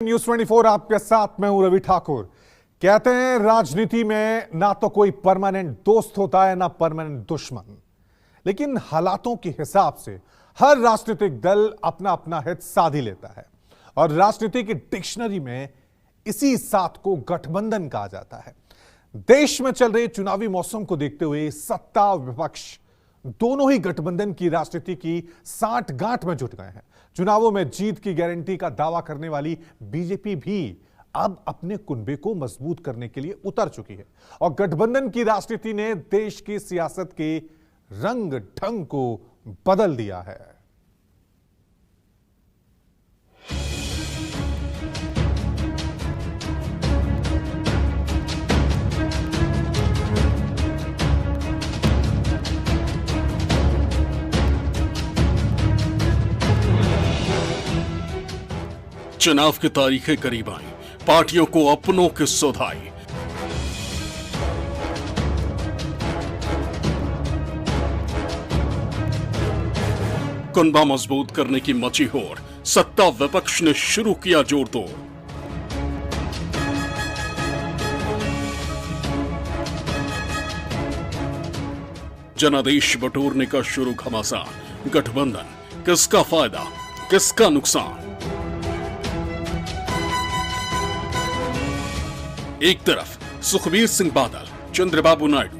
News 24 आपके साथ मैं हूं रवि ठाकुर। कहते हैं राजनीति में ना तो कोई परमानेंट दोस्त होता है ना परमानेंट दुश्मन, लेकिन हालातों के हिसाब से हर राजनीतिक दल अपना अपना हित साध ही लेता है और राजनीति की डिक्शनरी में इसी साथ को गठबंधन कहा जाता है। देश में चल रहे चुनावी मौसम को देखते हुए सत्ता और विपक्ष दोनों ही गठबंधन की राजनीति की साठगांठ में जुट गए हैं। चुनावों में जीत की गारंटी का दावा करने वाली बीजेपी भी अब अपने कुनबे को मजबूत करने के लिए उतर चुकी है और गठबंधन की राजनीति ने देश की सियासत के रंग ढंग को बदल दिया है। चुनाव की तारीखें करीब आई, पार्टियों को अपनों की सौधाई। कुनबा मजबूत करने की मची होड़, सत्ता विपक्ष ने शुरू किया जोड़तोड़। जनादेश बटोरने का शुरू घमासान, गठबंधन किसका फायदा किसका नुकसान। एक तरफ सुखबीर सिंह बादल, चंद्रबाबू नायडू,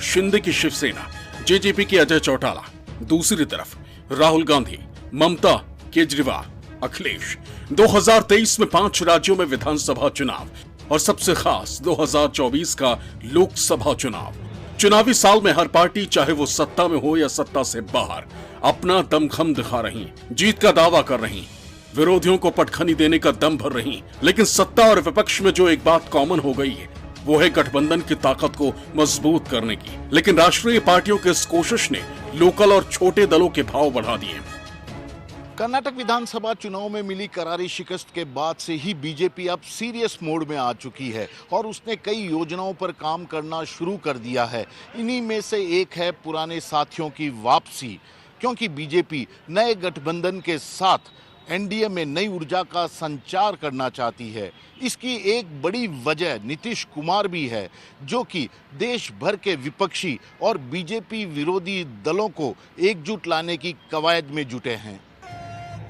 शिंदे की शिवसेना, जेजेपी के अजय चौटाला, दूसरी तरफ राहुल गांधी, ममता, केजरीवाल, अखिलेश। 2023 में 5 राज्यों में विधानसभा चुनाव और सबसे खास 2024 का लोकसभा चुनाव। चुनावी साल में हर पार्टी, चाहे वो सत्ता में हो या सत्ता से बाहर, अपना दमखम दिखा रही, जीत का दावा कर रही, विरोधियों को पटखनी देने का दम भर रही। लेकिन सत्ता और विपक्ष में जो एक बात कॉमन हो गई है वो है गठबंधन की ताकत को मजबूत करने की। लेकिन राष्ट्रीय पार्टियों की इस कोशिश ने लोकल और छोटे दलों के भाव बढ़ा दिए। कर्नाटक विधानसभा चुनाव में मिली करारी शिकस्त के बाद से ही बीजेपी अब सीरियस मोड में आ चुकी है और उसने कई योजनाओं पर काम करना शुरू कर दिया है। इन्हीं में से एक है पुराने साथियों की वापसी, क्योंकि बीजेपी नए गठबंधन के साथ एनडीए में नई ऊर्जा का संचार करना चाहती है। इसकी एक बड़ी वजह नीतीश कुमार भी है, जो कि देश भर के विपक्षी और बीजेपी विरोधी दलों को एकजुट लाने की कवायद में जुटे हैं।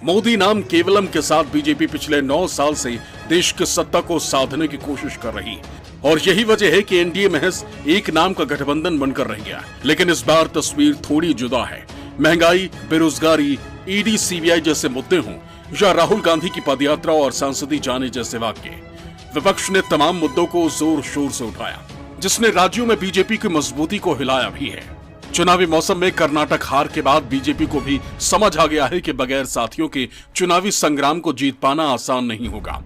मोदी नाम केवलम के साथ बीजेपी पिछले 9 साल से देश की सत्ता को साधने की कोशिश कर रही और यही वजह है कि एनडीए महज एक नाम का गठबंधन बनकर रह गया। लेकिन इस बार तस्वीर थोड़ी जुदा है। महंगाई, बेरोजगारी, ईडी, सीबीआई जैसे मुद्दे हों या राहुल गांधी की पदयात्रा और सांसदी जाने जैसे वाक्य, विपक्ष ने तमाम मुद्दों को जोर शोर से उठाया, जिसने राज्यों में बीजेपी की मजबूती को हिलाया भी है। चुनावी मौसम में कर्नाटक हार के बाद बीजेपी को भी समझ आ गया है कि बगैर साथियों के चुनावी संग्राम को जीत पाना आसान नहीं होगा।